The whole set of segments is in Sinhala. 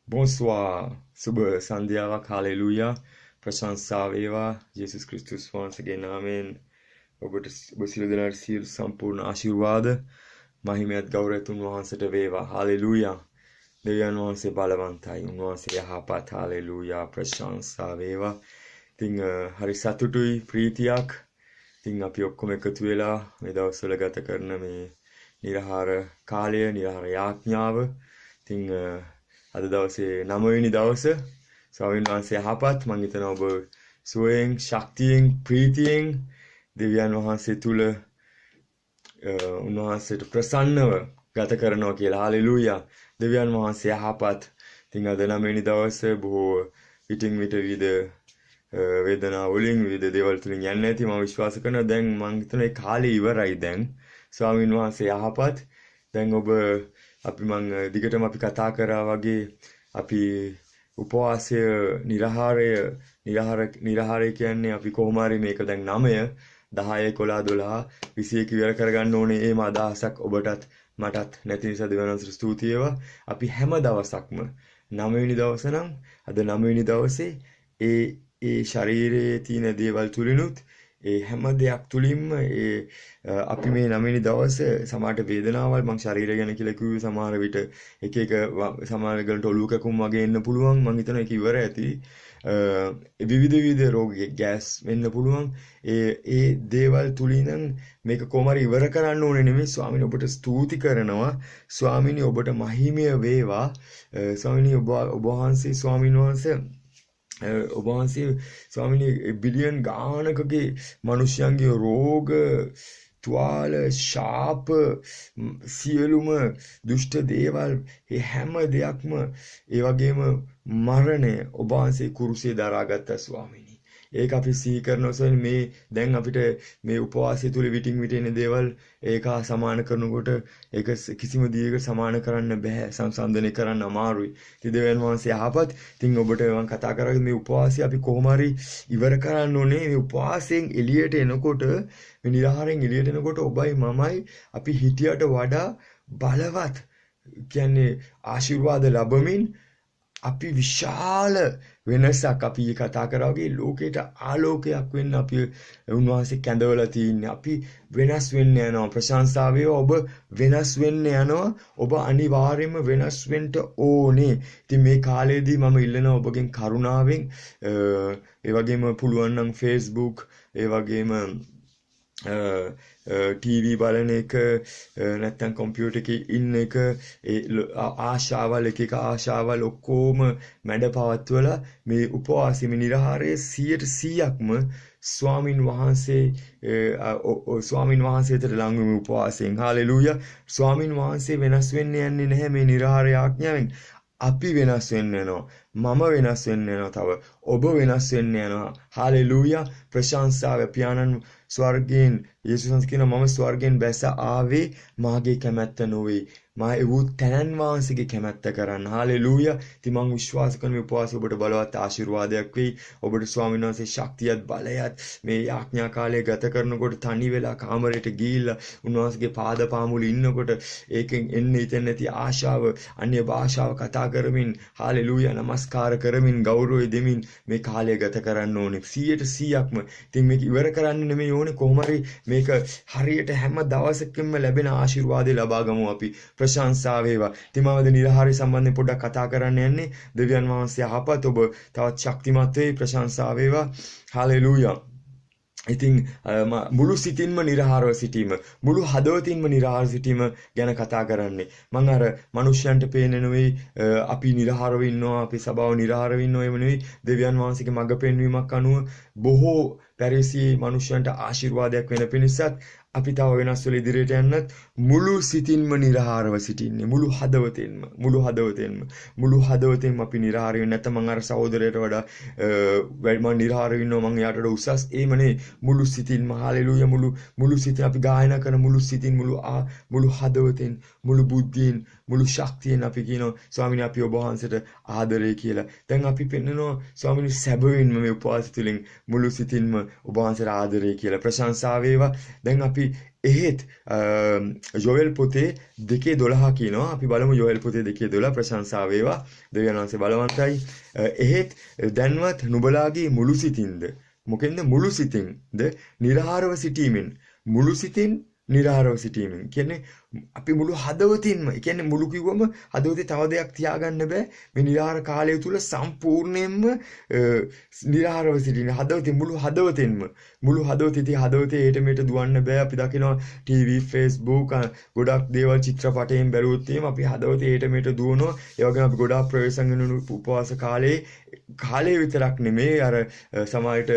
Bonsoir. සුබ සන්ධ්‍යාවක්. හාලෙලූයා. ප්‍රශංසා වේවා. යේසුස් ක්‍රිස්තුස් වහන්සේගේ නාමයෙන් ඔබට ඔබ සියලු දෙනාට සියලු සම්පූර්ණ ආශිර්වාද මහිමයත් ගෞරවයත් උන්වහන්සේට වේවා. හාලෙලූයා. දෙවියන් වහන්සේ බලවන්තයි. උන්වහන්සේ යහපත්. හාලෙලූයා. ප්‍රශංසා වේවා. ඉතින් හරි සතුටුයි ප්‍රීතියක්. ඉතින් අපි ඔක්කොම එකතු වෙලා මේ දවස්වල ගත කරන මේ නිරහාර කාලය, නිරහාර යාඥාව. ඉතින් අද දවසේ 9 වෙනි දවසේ ස්වාමීන් වහන්සේ යහපත්. මම හිතනවා ඔබ සුවයෙන්, ශක්තියෙන්, ප්‍රීතියෙන් දෙවියන් වහන්සේ තුල උන්වහන්සේට ප්‍රසන්නව ගත කරනවා කියලා. හාලෙලූයා. දෙවියන් වහන්සේ යහපත්. ඉතින් අද 9 වෙනි දවසේ බොහෝ විටින් විට විවිධ වේදනා වලින් විවිධ දේවල් තුලින් යන්නේ නැති මම විශ්වාස කරනවා. දැන් මම හිතනවා ඒ කාලේ ඉවරයි දැන්. ස්වාමීන් වහන්සේ යහපත්. දැන් ඔබ මං දිගටම අපි කතා කරා වගේ අපි උපවාසය නිරහාරය කියන්නේ අපි කොහොම හරි මේක දැන් 9 10 11 12 21 ඉවර කරගන්න ඕනේ. ඒම අදහසක් ඔබටත් මටත් නැති නිසා දෙවියන්වහන්සේට ස්තුති වේවා. අපි හැම දවසක්ම 9 වෙනි දවස නම් අද 9 වෙනි දවසේ ඒ ශරීරයේ තියෙන දේවල් තුලිනුත් ඒ හැම දෙයක් තුලින්ම අපි මේ 9 වෙනි දවසේ සමහරට වේදනාවල් මං ශරීරය ගැන කියලා කිව්වේ සමහර විට එක සමහර ගලට ඔලුව කැකුම් වගේ එන්න පුළුවන්. මං හිතනවා ඒක ඉවර ඇති. විවිධ රෝග ගෑස් වෙන්න පුළුවන්. ඒ දේවල් තුලින් මේක කොහොමරි ඉවර කරන්න ඕනේ නෙමෙයි. ස්වාමීනි ඔබට ස්තුති කරනවා. ස්වාමීනි ඔබට මහිමය වේවා. ස්වාමීනි ඔබ වහන්සේ ස්වාමීන් වහන්සේ ඔබ වහන්සේ ස්වාමීනි බිලියන් ගානකගේ මිනිස්යන්ගේ රෝග තුවාල ශාප සියලුම දුෂ්ට දේවල් මේ හැම දෙයක්ම ඒ වගේම මරණය ඔබ වහන්සේ කුරුසේ දරාගත්ත ස්වාමීනි. ඒක අපි සිහි කරනවා. මේ දැන් අපිට මේ උපවාසය තුල විටින් විට එන දේවල් ඒක සමාන කරනකොට ඒක කිසිම දියකට සමාන කරන්න බෑ. සංසන්දනය කරන්න අමාරුයි. ඉතින් දෙවියන් වහන්සේ යහපත්. ඉතින් ඔබට මම කතා කරන්නේ මේ උපවාසය අපි කොහොම හරි ඉවර කරන්න ඕනේ. මේ උපවාසයෙන් එළියට එනකොට මේ නිරහාරයෙන් එළියට එනකොට ඔබයි මමයි අපි හිටියට වඩා බලවත් කියන්නේ ආශිර්වාද ලැබමින් අපි විශාල වෙනසක් අපි කතා කරා වගේ ලෝකයට ආලෝකයක් වෙන්න අපි උන්වහන්සේ කැඳවලා තින්නේ. අපි වෙනස් වෙන්න යනවා. ප්‍රශංසාව වේවා. ඔබ වෙනස් වෙන්න යනවා. ඔබ අනිවාර්යයෙන්ම වෙනස් වෙන්න ඕනේ. ඉතින් මේ කාලේදී මම ඉල්ලනවා ඔබගෙන් කරුණාවෙන් ඒ වගේම පුළුවන් නම් Facebook ඒ වගේම TV බලන එක නැත්නම් කම්පියුටර් එකේ ඉන්න එක ආශාවල් එක ආශාවල් ඔක්කොම මැඩ පවත්වලා මේ උපවාසෙ මේ නිරහාරයේ 100%ක්ම ස්වාමින් වහන්සේට ලං වෙමු උපවාසයෙන්. හාලෙලූයා. ස්වාමින් වහන්සේ වෙනස් වෙන්න යන්නේ නැහැ මේ නිරහාරය ආඥාවෙන්. අපි වෙනස් වෙන්න යනවා. මම වෙනස් වෙන්න යනවා. තව ඔබ වෙනස් වෙන්න යනවා. හාලෙලූයා. ප්‍රශංසාව පියාණන් ස්වර්ගයෙන් යේසුස් වහන්සේ කියනවා මම ස්වර්ගයෙන් බැස ආවේ මාගේ කැමැත්ත නොවේ. මා එවූ තැනන් වහන්සේගේ කැමැත්ත කරන්න. හාලෙලූයා. ඉතින් මම විශ්වාස කරන මේ උපවාසය ඔබට බලවත් ආශිර්වාදයක් වෙයි. ඔබට ස්වාමීන් වහන්සේ ශක්තියත් බලයත් මේ යාඥා කාලය ගත කරනකොට තනි වෙලා කාමරයට ගිහිල්ලා උන්වහන්සේගේ පාද පාමුල ඉන්නකොට ඒකෙන් එන්නේ ඉතින් නැති ආශාව අන්‍ය භාෂාව කතා කරමින් හාලෙලූයා නමස්කාර කරමින් ගෞරවය දෙමින් මේ කාලය ගත කරන්න ඕනේ. 100%ක්ම. ඉතින් මේක ඉවර කරන්න නෙමෙයි ඕනේ. කොහොම හරි මේක හරියට හැම දවසකම ලැබෙන ආශිර්වාදය ලබා ගමු අපි. ප්‍රශංසා වේවා. ඉතින් මම අද නිරහාරය සම්බන්ධයෙන් පොඩ්ඩක් කතා කරන්න යන්නේ. දෙවියන් වහන්සේ යහපත්. ඔබ තවත් ශක්තිමත් වෙයි. ප්‍රශංසා වේවා. හාලෙලූයා. ඉතින් මුළු සිතින්ම නිරහාරව සිටීම, මුළු හදවතින්ම නිරහාරව සිටීම ගැන කතා කරන්නේ. මම අර මිනිස්යන්ට පේන්නේ නෙවෙයි අපි නිරහාරව ඉන්නවා, අපි සබාව නිරහාරව ඉන්නවා එම නෙවෙයි. දෙවියන් වහන්සේගේ මඟ පෙන්වීමක් අනුව බොහෝ පැරිසි මිනිස්යන්ට ආශිර්වාදයක් වෙන පිණිසත් අපි තව වෙනස් වෙලා ඉදිරියට යන්නත් මුළු සිතින්ම නිරහාරව සිටින්නේ. මුළු හදවතින්ම අපි නිරහාරව වෙන්නේ නැත්නම් මම අර සහෝදරයට වඩා මම නිරහාරව ඉන්නවා මම යාට වඩා උසස් එහෙම නෙවෙයි. මුළු සිතින්ම හාලෙලූයා. මුළු සිතින් අපි ගායනා කරන මුළු සිතින් මුළු හදවතින් මුළු බුද්ධියෙන් මුළු ශක්තියෙන් අපි කියනවා ස්වාමීනි අපි ඔබ වහන්සේට ආදරේ කියලා. දැන් අපි පෙන්නනවා ස්වාමීනි සැබවින්ම මේ උපවාසය තුළින් මුළු සිතින්ම ඔබ වහන්සේට ආදරේ කියලා. ප්‍රශංසා වේවා. දැන් අපි එහෙත් යෝෙල් පොතේ 2:12 කියනවා. අපි බලමු යෝෙල් පොතේ 2:12 ප්‍රශංසා වේවා. දෙවියන් වහන්සේ බලවන්තයි. එහෙත් දැන්වත් නුඹලාගේ මුළු සිතින්ද මොකෙන්ද මුළු සිතින්ද නිර්හාරව සිටීමෙන් මුළු සිතින් නිර්හාරව සිටීමෙන් කියන්නේ අපි මුළු හදවතින්ම කියන්නේ මුළු කිව්වම හදවතේ තව දෙයක් තියාගන්න බෑ මේ නිර්හාර කාලය තුල සම්පූර්ණයෙන්ම නිර්හාරව සිටින හදවතේ මුළු හදවතේ හදවතේ හෙට මෙහෙට දුවන්න බෑ අපි දකිනවා ටීවී Facebook ගොඩක් දේවල් චිත්‍රපටයෙන් බැලුවොත් එහෙම අපි හදවතේ හෙට මෙහෙට දුවනවා ඒ වගේම අපි ගොඩාක් ප්‍රවේශම් වෙන උපවාස කාලේ විතරක් නෙමෙයි අර සමාජයට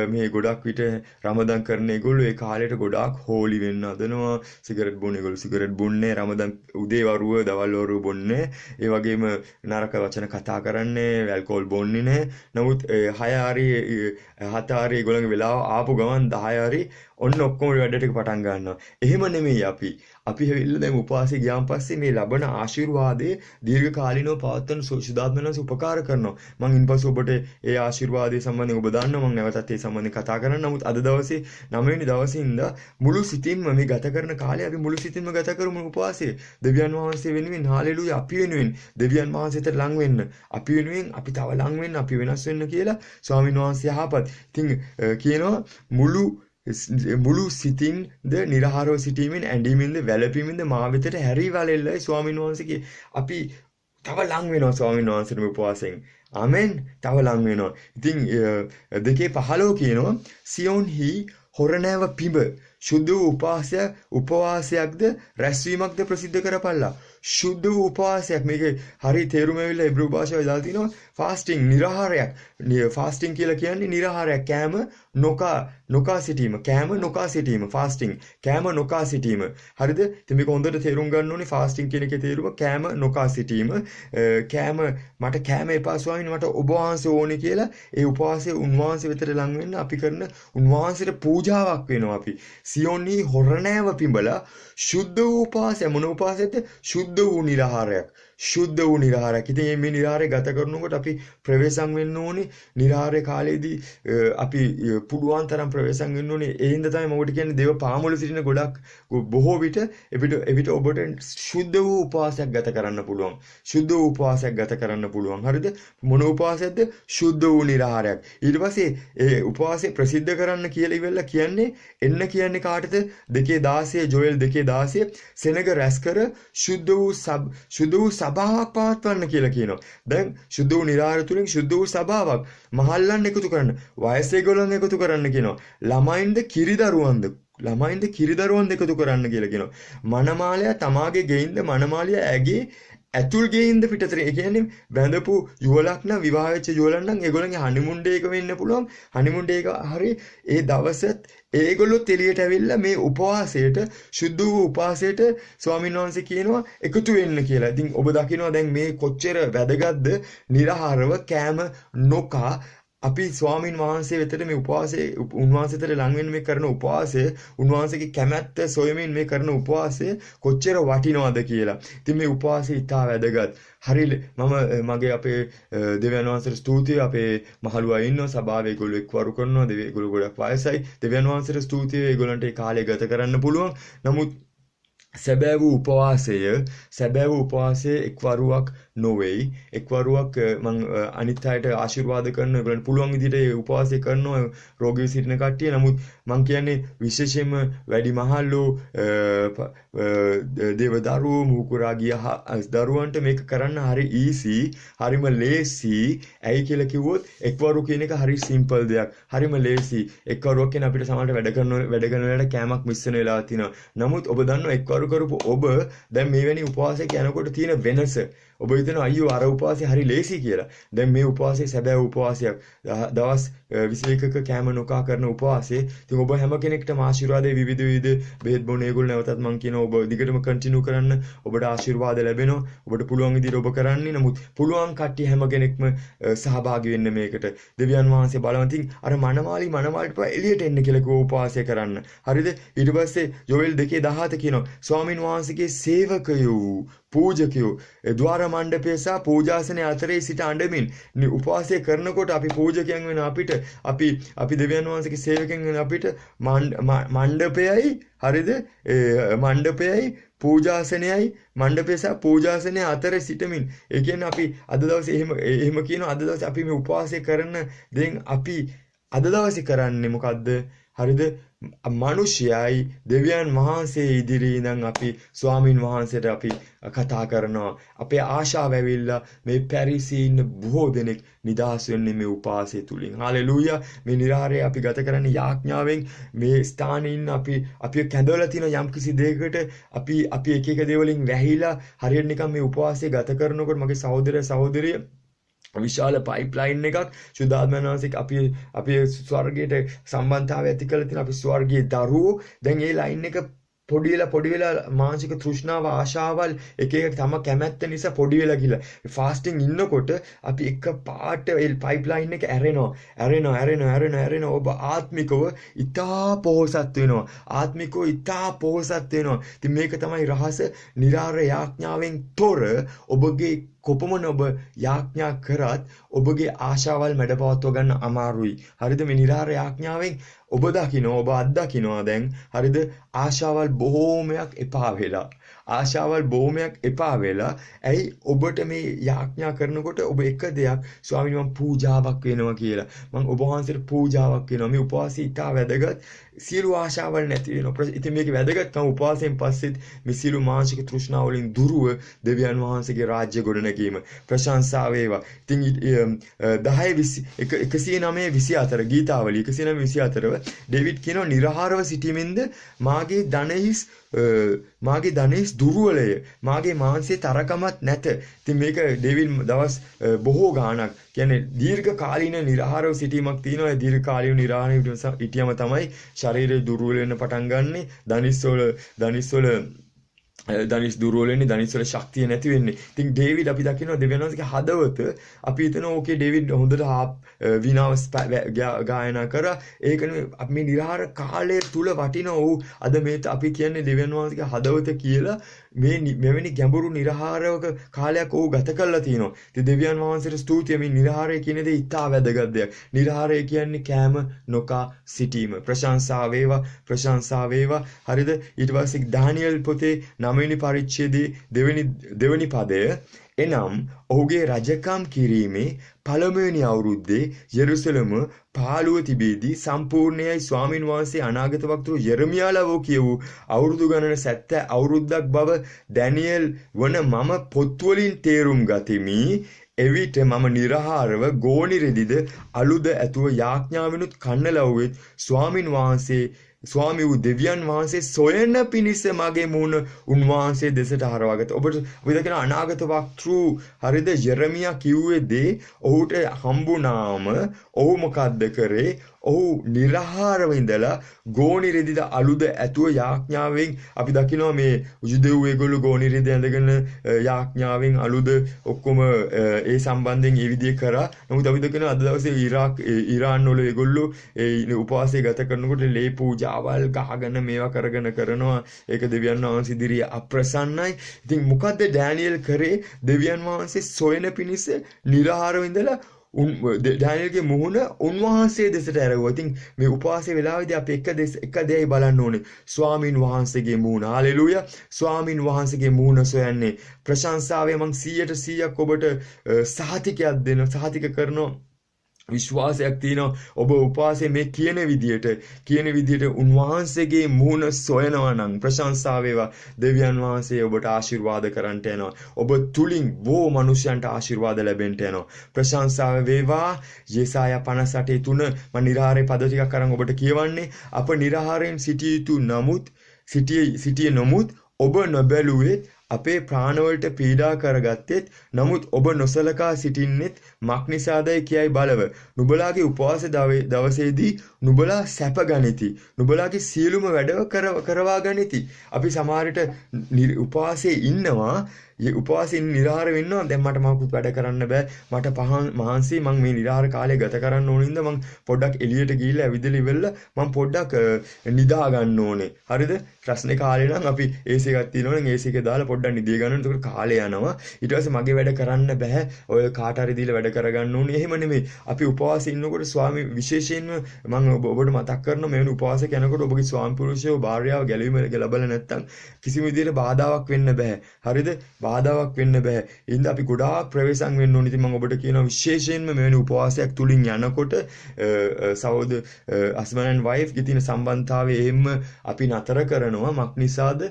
මේ ගොඩක් විට රමදන් කරන ඒගොල්ලෝ ඒ කාලේට ගොඩාක් හෝලි වෙන්න හදනවා සිගරට් බොන ඒගොල්ලෝ සිගරට් බොන්නේ රමදන් උදේ වරුව දවල් වරුව බොන්නේ ඒ වගේම නරක වචන කතා කරන්නේ ඇල්කොහොල් බොන්නේ නැහැ නමුත් 6 හරි 7 හරි ඒගොල්ලන්ගේ වෙලාව ආපු ගමන් 10 හරි ඔන්න ඔක්කොම වැඩ ටික පටන් ගන්නවා. එහෙම නෙමෙයි අපි. අපි හැවිල්ලා දැන් උපවාසයේ ගියාන් පස්සේ මේ ලබන ආශිර්වාදයේ දීර්ඝ කාලිනව පවත්වන සුදාත්මනස උපකාර කරනවා. මම ඉන්පස්සේ ඔබට ඒ ආශිර්වාදයේ සම්බන්ධයෙන් ඔබ දන්නවා මම නැවතත් ඒ සම්බන්ධයෙන් කතා කරන්න. නමුත් අද දවසේ 9 වෙනි දවසේ ඉඳලා මුළු සිතින්ම මේ ගත කරන කාලය අපි මුළු සිතින්ම ගත කරමු උපවාසයේ. දෙවියන් වහන්සේ වෙනුවෙන් හාලෙලූයා අපි වෙනුවෙන් දෙවියන් වහන්සේට ලං වෙන්න. අපි වෙනුවෙන් අපි තව ලං වෙන්න අපි වෙනස් වෙන්න කියලා ස්වාමීන් වහන්සේ යහපත්. ඉතින් කියනවා මුළු සිතින්ද නිර්හාරව සිටීමෙන් ඇඳීමෙන්ද වැළපීමෙන්ද මා වෙතට හැරී වලෙල්ලයි ස්වාමීන් වහන්සේගේ අපි තව ලං වෙනවා ස්වාමීන් වහන්සේගේ උපවාසයෙන් ආමෙන් තව ලං වෙනවා ඉතින් 2:15 කියනවා සියොන්හි හොරණෑව පිඹ සුදු උපවාසයක්ද රැස්වීමක්ද ප්‍රසිද්ධ කරපල්ලා සුදු උපවාසයක් මේකේ හරි තේරුම ඇවිල්ලා ඉබ්‍රූ භාෂාවේ දාලා තිනවා ෆාස්ටිං නිර්හාරයක් ෆාස්ටිං කියලා කියන්නේ නිර්හාරයක් කෑම නොකා සිටීම ෆාස්ටිං කෑම නොකා සිටීම හරිද ඉතින් මේක හොඳට තේරුම් ගන්න ඕනේ ෆාස්ටිං කියන එකේ තේරුම කෑම නොකා සිටීම මට කෑම එපා ස්වාමීනි මට ඔබ වහන්සේ ඕනේ කියලා ඒ උපවාසයේ උන්වහන්සේ වෙතට ලං වෙන්න අපි කරන උන්වහන්සේට පූජාවක් වෙනවා අපි සියොන්හි හොරණෑව පිඹලා සුද්ධ වූ උපවාසය මොන උපවාසයද සුද්ධ වූ නිර්හාරයක් ඉතින් මේ නිර්හාරය ගත කරනකොට අපි ප්‍රවේශම් වෙන්න ඕනේ නිර්හාරය කාලේදී අපි පුළුවන් තරම් ප්‍රවේශම් වෙන්න ඕනේ ඒ හින්දා තමයි මම ඔබට කියන්නේ දේව පාමුල සිටින ගොඩක් බොහෝ විට එවිට ඔබට සුද්ධ වූ උපවාසයක් ගත කරන්න පුළුවන් හරිද මොන උපවාසයක්ද සුද්ධ වූ නිර්හාරයක් ඊට පස්සේ ඒ උපවාසය ප්‍රසිද්ධ කරන්න කියලා ඉවෙලා කියන්නේ කාටද 2:16 ජෝෙල් 2:16 සෙනග රැස් කර සුද්ධ වූ සභාවක් පවත්වන්න කියලා කියනවා. දැන් සුද්ධ වූ නිර්හාරය තුලින් සුද්ධ වූ සභාවක් මහල්ලන් එකතු කරන්න, වයසේ ගොල්ලන් එකතු කරන්න කියනවා. ළමයින්ද කිරිදරුවන්ද එකතු කරන්න කියලා කියනවා. මනමාලයා තමාගේ ගෙයින්ද මනමාලිය ඇගේ ඇතුල් ගෙයින්ද පිටතට ඒ කියන්නේ බැඳපු යුවලක් නම් විවාහ වෙච්ච යුවලන් නම් ඒගොල්ලන්ගේ හනිමුන් ඩේ එක වෙන්න පුළුවන්. හනිමුන් ඩේ එක හරි ඒ දවසත් ඒගොල්ලොත් එළියට ඇවිල්ලා මේ උපවාසයට සුද්ධ වූ උපවාසයට ස්වාමීන් වහන්සේ කියනවා එකතු වෙන්න කියලා. ඉතින් ඔබ දකිනවා දැන් මේ කොච්චර වැදගත්ද නිර්හාරව කෑම නොකා අපි ස්වාමීන් වහන්සේ වෙතට මේ උපවාසයේ උන්වහන්සේට ලං වෙන්න මේ කරන උපවාසය උන්වහන්සේගේ කැමැත්ත සොයමින් මේ කරන උපවාසය කොච්චර වටිනවද කියලා. ඉතින් මේ උපවාසය ඉතා වැදගත්. හරි මම මගේ අපේ දෙවියන් වහන්සේට ස්තුතියි අපේ මහලුවා ඉන්නවා සභාවේ ඒගොල්ලෝ එක්වරු කරනවා ඒගොල්ලෝ ගොඩක් වයසයි. දෙවියන් වහන්සේට ස්තුතියි ඒගොල්ලන්ට ඒ කාලය ගත කරන්න පුළුවන්. නමුත් සැබෑ වූ උපවාසයේ එක්වරුවක් නොවේයි එක්වරුවක් මම අනිත් අයට ආශිර්වාද කරන ඒගොල්ලන්ට පුළුවන් විදිහට ඒ උපවාසය කරනවා රෝගී සිටින කට්ටිය නමුත් මම කියන්නේ විශේෂයෙන්ම වැඩිමහල්ලෝ දේවදරුවෝ මුකුරා ගිය දරුවන්ට මේක කරන්න හරි ඊසි හරිම ලේසි ඇයි කියලා කිව්වොත් එක්වරු කියන එක හරි සිම්පල් දෙයක් හරිම ලේසි එක්වරුවක් කියන අපිට සමහරට වැඩ කරන වෙලාවට කෑමක් මිස් වෙන වෙලාවක් තියෙනවා නමුත් ඔබ දන්නවා එක්වරු කරපු ඔබ දැන් මේ වෙනි උපවාසයක යනකොට තියෙන වෙනස ඔබ හිතනවා අයියෝ අර උපවාසය හරි ලේසි කියලා. දැන් මේ උපවාසය සැබෑ උපවාසයක්. දවස් 21ක කෑම නොකා කරන උපවාසය. ඉතින් ඔබ හැම කෙනෙක්ටම ආශිර්වාදයේ විවිධ බෙහෙත් බොන ඒගොල්ලෝ නැවතත් මම කියනවා ඔබ දිගටම කන්ටිනියු කරන්න. ඔබට ආශිර්වාද ලැබෙනවා. ඔබට පුළුවන් විදිහට ඔබ කරන්නේ. නමුත් පුළුවන් කට්ටිය හැම කෙනෙක්ම සහභාගී වෙන්න මේකට. දෙවියන් වහන්සේ බලවන්තින් අර මනමාලිට එළියට එන්න කියලා කිව්ව උපවාසය කරන්න. හරිද? ඊට පස්සේ යෝෙල් 2:17 කියනවා ස්වාමින් වහන්සේගේ සේවකයෝ පූජකයෝ ద్వාර මණ්ඩපය සහ පූජාසනය අතරේ සිට අඬමින් උපවාසය කරනකොට අපි පූජකයන් වෙන අපිට අපි දෙවියන් වහන්සේගේ සේවකයන් වෙන අපිට මණ්ඩපයයි හරිද මණ්ඩපයයි පූජාසනයයි මණ්ඩපය සහ පූජාසනය අතර සිටමින් ඒ කියන්නේ අපි අද දවසේ එහෙම කියනවා අද දවසේ අපි මේ උපවාසය කරන දැන් අපි අද දවසේ කරන්නේ මොකද්ද හරිද මිනිසයයි දෙවියන් වහන්සේ ඉදිරියේ ඉඳන් අපි ස්වාමින් වහන්සේට අපි කතා කරනවා අපේ ආශාව ඇවිල්ලා මේ පැරිසී ඉන්න බොහෝ දෙනෙක් නිදහස් වෙන්නේ මේ උපවාසය තුලින් හාලෙලූයා මේ නිරාරය අපි ගත කරන්නේ යාඥාවෙන් මේ ස්ථානයේ ඉන්න අපි කැඳවලා තියෙන යම්කිසි දෙයකට අපි එක දේවලින් වැහිලා හරියට නිකන් මේ උපවාසය ගත කරනකොට මගේ සහෝදර සහෝදරිය විශාල පයිප්ලයින් එකක් සුදාත්මයන් වහන්සේ අපි ස්වර්ගයට සම්බන්ධතාවය ඇති කරලා තියෙන අපි ස්වර්ගයේ දරුවෝ දැන් ඒ ලයින් එක පොඩි වෙලා මානසික තෘෂ්ණාව ආශාවල් එක තම කැමැත්ත නිසා පොඩි වෙලා ගිහලා ෆාස්ටිං ඉන්නකොට අපි එක පාට ඒ පයිප්ලයින් එක ඇරෙනවා ඔබ ආත්මිකව ඉතා පොහොසත් වෙනවා ඉතින් මේක තමයි රහස නිරාර යාඥාවෙන් තොර ඔබගේ කොපමණ ඔබ යාඥා කරත් ඔබගේ ආශාවල් මැඩපවත්ව ගන්න අමාරුයි හරිද මේ නිරාර යාඥාවෙන් ඔබ අත්දකින්නවා දැන් හරිද ආශාවල් බොහෝමයක් එපා වෙලා ඇයි ඔබට මේ යාඥා කරනකොට ඔබ එක දෙයක් ස්වාමීනි මම පූජාවක් වෙනවා කියලා මම ඔබ වහන්සේට පූජාවක් වෙනවා මේ උපවාසය ඉතා වැදගත් සියලු ආශාවල් නැති වෙනවා ඉතින් මේකේ වැදගත්කම උපවාසයෙන් පස්සෙත් මේ සියලු මානසික තෘෂ්ණා වලින් දුරව දෙවියන් වහන්සේගේ රාජ්‍ය ගොඩනැගීම ප්‍රශංසා වේවා ඉතින් 109:24 ගීතාවලිය 109:24 ඩේවිඩ් කියනවා නිර්ආහාරව සිටීමෙන්ද මාගේ ධනෙස් දුර්වලය මාගේ මාංශයේ තරකමක් නැත ඉතින් මේක ඩේවිඩ් දවස් බොහෝ ගාණක් කියන්නේ දීර්ඝ කාලීන නිර්ආහාරව සිටීමක් තියෙනවා ඒ දීර්ඝ කාලීන නිර්ආහාරය හිටියම තමයි ශරීරය දුර්වල වෙන්න පටන් ගන්නෙ ධනිස් දුර්වල වෙන්නේ ධනිස් වල ශක්තිය නැති වෙන්නේ. ඉතින් ඩේවිඩ් අපි දකිනවා දෙවියන් වහන්සේගේ හදවත අපි හිතනවා ඕකේ ඩේවිඩ් හොඳට විනාව ගායනා කරා. ඒකනේ අපි මේ නිර්ආහාර කාලය තුල වටිනවා ඔව් අද මේ අපි කියන්නේ දෙවියන් වහන්සේගේ හදවත කියලා මෙවැනි ගැඹුරු නිර්ආහාරයක කාලයක් ඔව් ගත කරලා තිනවා. ඉතින් දෙවියන් වහන්සේට ස්තුතියි මේ නිර්ආහාරය කියන දේ ඉතා වැදගත් දෙයක්. නිර්ආහාරය කියන්නේ කෑම නොකා සිටීම. ප්‍රශංසා වේවා. හරිද? ඊට පස්සේ දානියෙල් පොතේ 9 වෙනි පරිච්ඡේදයේ දෙවෙනි පදය එනම් ඔහුගේ රජකම් කිරීමේ පළමුවෙනි අවුරුද්දේ යෙරුසලම පාළුව තිබෙදී සම්පූර්ණයයි ස්වාමින් වහන්සේ අනාගත වක්තෘ යෙරමියා ලවෝ කියවූ අවුරුදු ගණන 70 අවුරුද්දක් බව ඩැනියෙල් වන මම පොත්වලින් තේරුම් ගතිමි එවිට මම නිර්ආහාරව ගෝණි රෙදිද අලුද ඇතුව යාඥාවෙනුත් කන්න ලව්වෙත් ස්වාමි වූ දෙවියන් වහන්සේ සොයන පිණිස මගේ මුණ උන්වහන්සේ දෙසට හරවාගත. ඔබට දකින අනාගත වක්තෘ හරිද යෙරමියා කිව්වේ දේ ඔහුට හම්බුනාම ඔහු මොකද්ද කරේ? ඔහු නිර්ආහාරව ඉඳලා ගෝණි රෙදිද අලුද ඇතුව යාඥාවෙන් අපි දකිනවා මේ යුදෙව් ඒගොල්ලෝ ගෝණි රෙදි ඇඳගෙන යාඥාවෙන් අලුද ඔක්කොම ඒ සම්බන්ධයෙන් ඒ විදිහේ කරා. නමුත් අපි දකිනවා අද දවසේ ඉරාන් වල ඒගොල්ලෝ ඒ උපවාසය ගත කරනකොට ලේ පූජාවල් ගහගෙන මේවා කරනවා. ඒක දෙවියන් වහන්සේ ඉදිරියේ අප්‍රසන්නයි. ඉතින් මොකද්ද ඩැනියෙල් කරේ? දෙවියන් වහන්සේ සොයන පිණිස නිර්ආහාරව ඉඳලා ඩැනියෙල්ගේ මුහුණ උන්වහන්සේ දෙසට ඇරගුවා. ඉතින් මේ උපවාසයේ වෙලාවේදී අපි එක දෙයයි බලන්න ඕනේ. ස්වාමින් වහන්සේගේ මුහුණ. හාලෙලූයා. ස්වාමින් වහන්සේගේ මුහුණ සොයන්නේ ප්‍රශංසාවේ මං 100% ඔබට සහතික කරනවා. විශ්වාසයක් තියෙනවා ඔබ උපවාසයේ මේ කියන විදියට උන්වහන්සේගේ මුහුණ සොයනවා නම් ප්‍රශංසා වේවා දෙවියන් වහන්සේ ඔබට ආශිර්වාද කරන්නට යනවා ඔබ තුලින් බොහෝ මිනිසයන්ට ආශිර්වාද ලැබෙන්නට යනවා ප්‍රශංසා වේවා යෙසායා 58:3 මම නිර්ආහාරයේ පද ටිකක් අරන් ඔබට කියවන්නේ අප නිර්ආහාරයෙන් සිටියේ නොමුත් ඔබ නොබැලුවේ අපේ ප්‍රාණවලට පීඩා කරගත්තෙත් නමුත් ඔබ නොසලකා සිටින්නෙත් මක් නිසාදයි කියයි බලව. නුඹලාගේ උපවාස දවසේදී නුඹලා සැප ගනිති. නුඹලාගේ සියලුම වැඩව කරවා ගනිති. අපි සමහරට උපවාසයේ ඉන්නවා මේ උපවාසයෙන් නිරාහාර වෙන්නවා. දැන් මට මොකුත් වැඩ කරන්න බෑ. මට මහන්සි මං මේ නිරාහාර කාලය ගත කරන්න ඕනින්ද මං පොඩ්ඩක් එළියට ගිහිල්ලා ඇවිදලා ඉවරලා මං පොඩ්ඩක් නිදා ගන්න ඕනේ. හරිද? ප්‍රශ්නේ කාලේ නම් අපි AC එකක් තියෙනවා නම් AC එකේ දාලා පොඩ්ඩක් නිදිය ගන්න ඕනේ. එතකොට කාලේ යනවා. ඊට පස්සේ මගේ වැඩ කරන්න බෑ. ඔය කාට හරි දීලා වැඩ කරගන්න ඕනේ. එහෙම නෙමෙයි. අපි උපවාසයේ ඉන්නකොට ස්වාමී විශේෂයෙන්ම මම ඔබට මතක් කරනවා මෙවැනි උපවාසයක යනකොට ඔබගේ ස්වාමි පුරුෂයෝ භාර්යාව ගැලවීම ලැබලා නැත්නම් කිසිම විදිහට බාධාවක් වෙන්න බෑ. හරිද? බාධාවක් වෙන්න බෑ. ඉතින් අපි ගොඩාක් ප්‍රවේශම් වෙන්න ඕනේ. ඉතින් මම ඔබට කියනවා විශේෂයෙන්ම මෙවැනි උපවාසයක් තුලින් යනකොට සහෝද husband and wife ගේ තියෙන සම්බන්ධතාවය එහෙම අපි නතර කරනවා. මක් නිසාද?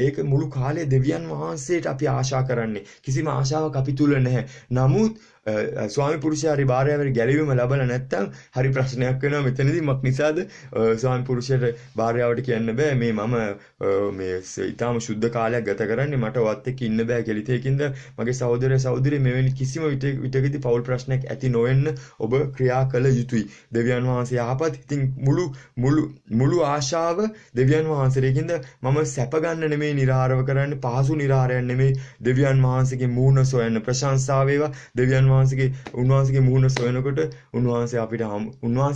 ඒක මුළු කාලේ දෙවියන් වහන්සේට අපි ආශා කරන්නේ. කිසිම ආශාවක් අපි තුල නැහැ. නමුත් ස්වාමි පුරුෂයා හරි භාර්යාව හරි ගැලවීම ලැබලා නැත්නම් හරි ප්‍රශ්නයක් වෙනවා මෙතනදී. මක් නිසාද? ස්වාමි පුරුෂයාට භාර්යාවට කියන්න බෑ මේ මම මේ ඊටාම සුද්ධ කාලයක් ගත කරන්නේ මට වත් එක්ක ඉන්න බෑ කියලා. ඒකින්ද මගේ සහෝදරය මෙවැනි කිසිම විටකදී පෞල් ප්‍රශ්නයක් ඇති නොවෙන්න ඔබ ක්‍රියා කළ යුතුයි. දෙවියන් වහන්සේ යහපත්. ඉතින් මුළු ආශාව දෙවියන් වහන්සේට. ඒකින්ද මම සැප ගන්න නෙමෙයි නිරාහාරව කරන්නේ, පහසු නිරාහාරයක් නෙමෙයි. දෙවියන් වහන්සේගේ මූණ සොයන්න ප්‍රශංසාව වේවා. දෙවියන් උන්වහන්සේගේ මුහුණ සොයනකොට උන්වහන්සේ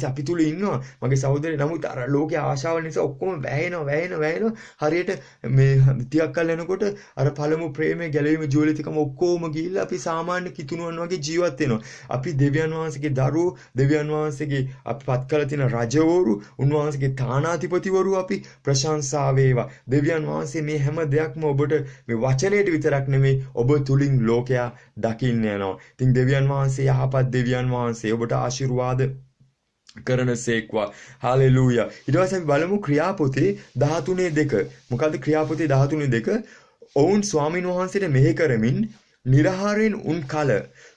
අපි තුල ඉන්නවා මගේ සහෝදරේ. නමුත් අර ලෝකයේ ආශාවල් නිසා ඔක්කොම වැයෙනවා. හරියට මේ ටිකක් කල් යනකොට අර පළමු ප්‍රේමයේ ගැලවීම ජීවිතකම ඔක්කොම ගිහිල්ලා අපි සාමාන්‍ය කිතුණුවන් වගේ ජීවත් වෙනවා. අපි දෙවියන් වහන්සේගේ දරුවෝ, දෙවියන් වහන්සේගේ අපි පත් කළ තියෙන රජවරු, උන්වහන්සේගේ තානාධිපතිවරු අපි ප්‍රශංසා වේවා. දෙවියන් වහන්සේ මේ හැම දෙයක්ම ඔබට මේ වචනයට විතරක් නෙමෙයි ඔබ තුලින් ලෝකයා දකින්න යනවා. ඉතින් දෙවියන් වහන්සේ යහපත් දෙවියන් වහන්සේ ඔබට ආශිර්වාද කරන සේක්වා. හාලෙලූයා. ඊට පස්සේ අපි බලමු ක්‍රියාපොතේ 13:2. මොකද්ද ක්‍රියාපොතේ 13:2? ඔවුන් ස්වාමින් වහන්සේට මෙහෙ කරමින් නිරහාරයෙන් උන් කල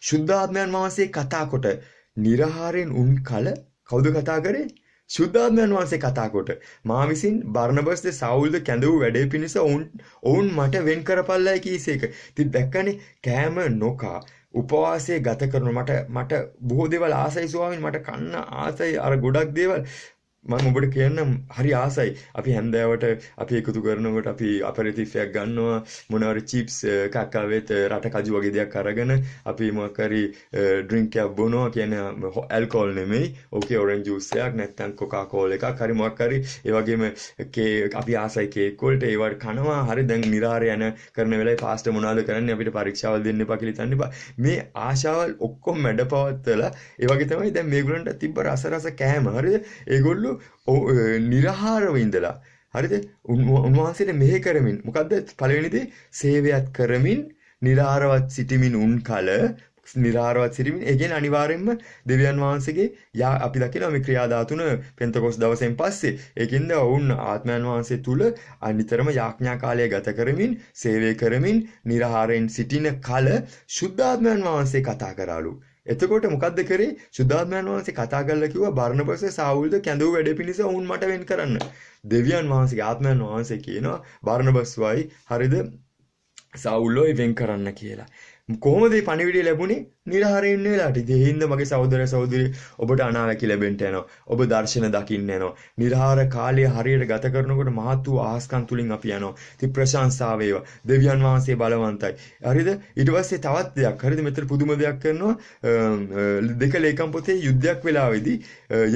ශුද්ධාත්මයන් වහන්සේ කතා කොට. නිරහාරයෙන් උන් කල කවුද කතා කරේ? ශුද්ධාත්මයන් වහන්සේ කතා කොට මා විසින් බර්නබස්ද සවුල්ද කැඳවූ වැඩේ පිණිස ඔවුන් මට වෙන් කරපල්ලයි කීසේක. ඉතින් දැක්කනේ කෑම නොකා උපවාසයේ ගත කරන මට බොහෝ දේවල් ආසයි ස්වාමීන්. මට කන්න ආසයි අර ගොඩක් දේවල් මම ඔබට කියන්නම් හරි ආසයි. අපි හැන්දෑවට අපි එකතු කරනකොට අපි අපෙරිටිෆ් එකක් ගන්නවා. මොනවාරි චිප්ස් එකක් ආවෙත් රට කජු වගේ දෙයක් අරගෙන අපි මොකක් හරි ඩ්‍රින්ක් එකක් බොනවා. කියන්නේ ඇල්කොහොල් නෙමෙයි. ඕකේ ඔරෙන්ජ් ජූස් එකක් නැත්නම් කොකා කෝලා එකක් හරි මොකක් හරි. ඒ වගේම අපි ආසයි කේක් වලට ඒවට කනවා. හරි දැන් නිරාහාරය යන කරන වෙලාවේ පාස්ටර් මොනවද කරන්නේ අපිට පරීක්ෂාවල් දෙන්න එපා කියලා හිතන්න එපා. මේ ආශාවල් ඔක්කොම මැඩපවත්තලා ඒ වගේ තමයි දැන් මේගොල්ලන්ට තිබ්බ රස කෑම. හරිද? ඒගොල්ලෝ නිරහාරව ඉඳලා හරිද උන්වහන්සේට මෙහෙ කරමින් මොකද්ද පළවෙනි දේ සේවයත් කරමින් නිරහාරවත් සිටමින් උන් කල නිරහාරවත් සිටමින්. ඒ කියන්නේ අනිවාර්යෙන්ම දෙවියන් වහන්සේගේ අපි දකිනවා මේ ක්‍රියා 13 පෙන්තකොස් දවසෙන් පස්සේ. ඒකින්ද වුන් ආත්මයන් වහන්සේ තුල අනිතරම යාඥා කාලය ගත කරමින් සේවය කරමින් නිරහාරයෙන් සිටින කල ශුද්ධාත්මයන් වහන්සේ කතා කරාලු. එතකොට මොකද්ද කරේ? ශුද්ධාත්මයන් වහන්සේ කතා කරලා කිව්වා බර්නබස් සාවුල්ද කැඳවූ වැඩ පිණිස වුන් මට වෙන් කරන්න. දෙවියන් වහන්සේගේ ආත්මයන් වහන්සේ කියනවා බර්නබස් වයි හරිද සාවුල්ව වෙන් කරන්න කියලා. කොහොමද මේ පණිවිඩය ලැබුණේ? නිරහාරයෙන් ඉන්න වෙලාවට. ඉතින් ඒ හින්දා මගේ සහෝදරය ඔබට අනාවැකි ලැබෙන්න යනවා. ඔබ දර්ශන දකින්න යනවා. නිරහාර කාලය හරියට ගත කරනකොට මහත් වූ ආස්කම් තුලින් අපි යනවා. ඉතින් ප්‍රශංසා වේවා. දෙවියන් වහන්සේ බලවන්තයි. හරිද? ඊට පස්සේ තවත් දෙයක්. හරිද? මෙතන පුදුම දෙයක් කරනවා. 2 ලේකම් පොතේ යුද්ධයක් වෙලාවේදී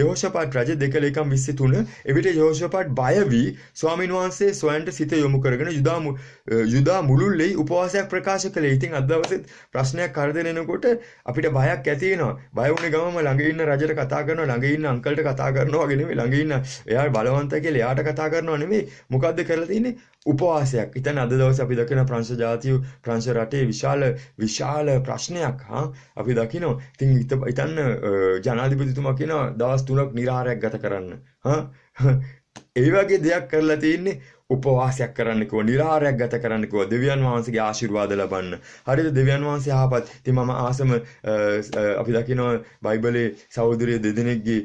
යෙහෝෂාපාත් රජ 2 ලේකම් 23 එවිට යෙහෝෂාපාත් බය වී ස්වාමීන් වහන්සේ සොයන්ට සිත යොමු කරගෙන යුදා මුළුල්ලේ උපවාසයක් ප්‍රකාශ කළේ. ඉතින් අද දවසේ ප්‍රශ්නයක් කරදර එනකොට අපිට බයක් ඇති වෙනවා. බය වුණේ ගමම ළඟ ඉන්න රජට කතා කරනවා, ළඟ ඉන්න අංකල්ට කතා කරනවා වගේ නෙමෙයි. ළඟ ඉන්න එයා බලවන්තයි කියලා එයාට කතා කරනවා නෙමෙයි. මොකද්ද කරලා තියෙන්නේ? උපවාසයක්. ඉතින් අද දවසේ අපි දකින ප්‍රංශ ජාතිය ප්‍රංශ රටේ විශාල ප්‍රශ්නයක් අපි දකිනවා. ඉතින් ඉතින් ජනාධිපතිතුමා කියනවා දවස් 3ක් නිරාහාරයක් ගත කරන්න. ඒ වගේ දෙයක් කරලා තියෙන්නේ උපවාසයක් කරන්න කිව්වා, නිරාහාරයක් ගත කරන්න කිව්වා, දෙවියන් වහන්සේගේ ආශිර්වාද ලබන්න. හරිද? දෙවියන් වහන්සේ යහපත්. ඉතින් මම ආසම අපි දකිනවා බයිබලයේ සහෝදරිය දෙදෙනෙක්ගේ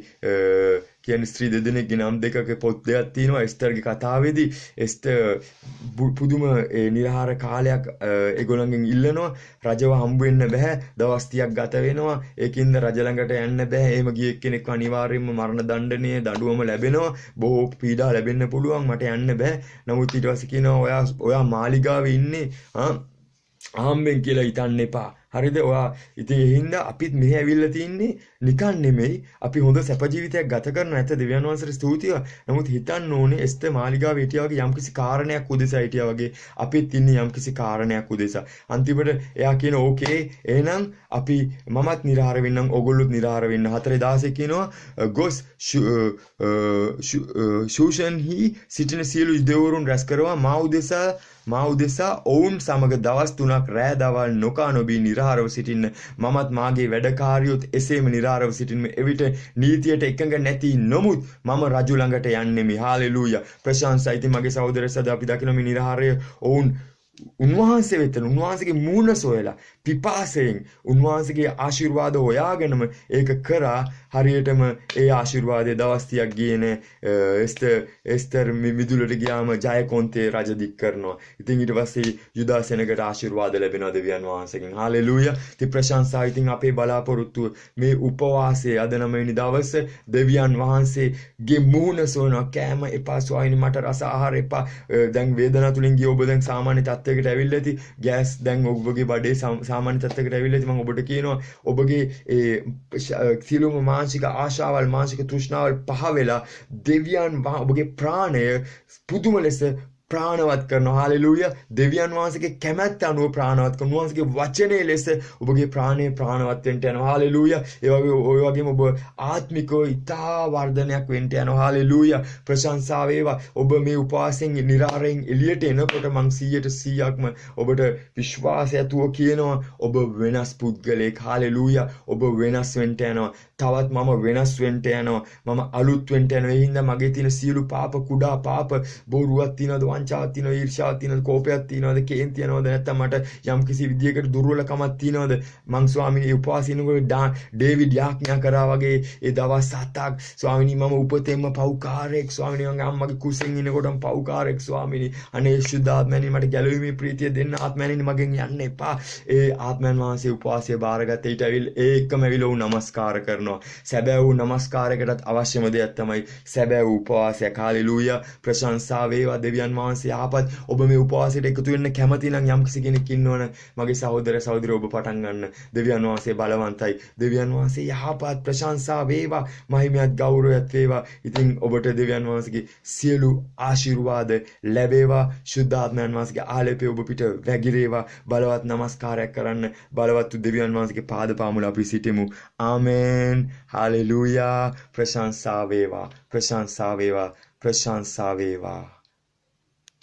කියන්නේ ස්ත්‍රී දෙදෙනෙක්ගේ නම් දෙකක පොත් දෙකක් තියෙනවා. එස්තරගේ කතාවේදී එස්තර් පුදුම නිරාහාර කාලයක් ඒගොල්ලන්ගෙන් ඉල්ලනවා. රජව හම්බ වෙන්න බෑ. දවස් 30ක් ගත වෙනවා. ඒකින්ද රජ ළඟට යන්න බෑ. එහෙම ගිය එක්කෙනෙක් අනිවාර්යයෙන්ම මරණ දණ්ඩනය දඩුවම ලැබෙනවා. බොහෝ පීඩා ලැබෙන්න පුළුවන්. මට යන්න බෑ. නමුත් ඊට පස්සේ කියනවා ඔයා මාලිගාවේ ඉන්නේ ආම්බෙන් කියලා හිතන්න එපා. හරිද? ඔයා ඉතින් ඒ හින්දා අපිත් මෙහෙ ඇවිල්ලා තින්නේ නිකන් නෙමෙයි. අපි හොඳ සැප ජීවිතයක් ගත කරන ඇත්ත දෙවියන් වහන්සේට ස්තුතියි. නමුත් හිතන්න ඕනේ එස්තේ මාලිගාවේ හිටියා වගේ යම්කිසි කාරණයක් උදෙසා හිටියා වගේ අපිත් ඉන්නේ යම්කිසි කාරණයක් උදෙසා. අන්තිමට එයා කියන ඕකේ එහෙනම් අපි මමත් නිරාර වෙන්නම් ඕගොල්ලොත් නිරාර වෙන්න. 4:16 කියනවා ගොස් ශූෂන්හි සිටින සියලු දෙවරුන් රැස් කරවා මා උදෙසා ඔවුන් සමග දවස් 3ක් රෑ දවල් නොකා නොබී නිරාරව සිටින්න මමත් මාගේ වැඩකාරියොත් එසේම නිරාරව සිටින්න එවිට නීතියට එකඟ නැති නොමුත් මම රජු ළඟට යන්නෙමි හාලෙලූයා ප්‍රශංසා ඉතින් මගේ සහෝදරයෝ සද අපි දකින මේ නිරාරය ඔවුන් උන්වහන්සේ වෙත උන්වහන්සේගේ මූණ සොයලා පිපාසයෙන් උන්වහන්සේගේ ආශිර්වාද හොයාගෙනම ඒක කරා හරියටම ඒ ආශිර්වාදයේ දවස් 30ක් ගියේ නෑ එස්තර් මිදුලට ගියාම ජයකොන්තේ රජ දික් කරනවා. ඉතින් ඊට පස්සේ යුදා සෙනගට ආශිර්වාද ලැබෙනවා දෙවියන් වහන්සේගෙන්. හාලෙලූයා. ඉතින් ප්‍රශංසා ඉතින් අපේ බලාපොරොත්තුව මේ උපවාසයේ අද 9 වෙනි දවසේ දෙවියන් වහන්සේගේ මූණ සොයනවා. කෑම එපා ස්වාමීනි මට රස ආහාර එපා. දැන් වේදනාව තුලින් ගිය ඔබ දැන් සාමාන්‍ය තත්ත්වයකට ඇවිල්ලා ඇති. ගෑස් දැන් ඔබගේ බඩේ සාමාන්‍ය තත්ත්වයකට ඇවිල්ලා ඇති. මම ඔබට කියනවා ඔබගේ ඒ සියලුම මානසික ආශාවල් මානසික තෘෂ්ණාවල් පහ වෙලා දෙවියන් ඔබගේ ප්‍රාණය පුදුම ලෙස ප්‍රාණවත් කරනවා. හාලෙලූයා. දෙවියන් වහන්සේගේ කැමැත්ත අනුව ප්‍රාණවත් කරනවා. උන්වහන්සේගේ වචනේ ලෙස ඔබගේ ප්‍රාණය ප්‍රාණවත් වෙන්න යනවා. හාලෙලූයා. ඔය වගේම ඔබ ආත්මිකව ඉතා වර්ධනයක් වෙන්න යනවා. හාලෙලූයා. ප්‍රශංසා වේවා. ඔබ මේ උපවාසයෙන් නිරාරයෙන් එළියට එනකොට මං 100%ක්ම ඔබට විශ්වාසය ඇතුව කියනවා ඔබ වෙනස් පුද්ගලයෙක්. හාලෙලූයා. ඔබ වෙනස් වෙන්න යනවා. තවත් මම වෙනස් වෙන්න යනවා. මම අලුත් වෙන්න යනවා. ඒ හින්දා මගේ තියෙන සියලු පාප කුඩා පාප බොරුවක් තියනද වංචාවක් තියනද ඊර්ෂ්‍යාවක් තියනද කෝපයක් තියනද කේන් තියනද නැත්නම් මට යම් කිසි විදියකට දුර්වලකමක් තියනද මං ස්වාමීනි උපවාසිනකොට ඩේවිඩ් යාඥා කරා වගේ ඒ දවස් 7ක් ස්වාමීනි මම උපතෙන්ම පව්කාරයෙක් ස්වාමීනි මගේ අම්මගේ කුසෙන් ඉනකොටම පව්කාරයෙක් ස්වාමීනි අනේ ශුද්ධාත්මයනි මට ගැලවීමේ ප්‍රීතිය දෙන්න ආත්මයනි මගෙන් යන්න එපා. ඒ ආත්මයන් වහන්සේ උපවාසය බාරගත්ත ඊට ඒකම ඇවිල්ලා වුණ නමස්කාර කරනවා. සැබෑ වූ නමස්කාරයකටත් අවශ්‍යම දෙයක් තමයි සැබෑ වූ උපවාසය. හාලෙලූයා. ප්‍රශංසා වේවා දෙවියන් වහන්සේ ආපත් ඔබ මේ උපවාසයට එකතු වෙන්න කැමති නම් යම් කිසි කෙනෙක් ඉන්නවනේ මගේ සහෝදර සහෝදරිය ඔබ පටන් ගන්න. දෙවියන් වහන්සේ බලවන්තයි. දෙවියන් වහන්සේ යහපත් ප්‍රශංසා වේවා. මහිමයත් ගෞරවයත් වේවා. ඉතින් ඔබට දෙවියන් වහන්සේගේ සියලු ආශිර්වාද ලැබේවා. ශුද්ධාත්මයන් වහන්සේගේ ආලේපය ඔබ පිට වැగిරේවා. බලවත් නමස්කාරයක් කරන්න බලවත් දෙවියන් වහන්සේගේ පාද පාමුල අපි සිටිමු. ආමෙන්. හාලෙලූයා. ප්‍රශංසා වේවා. ප්‍රශංසා වේවා. ප්‍රශංසා වේවා.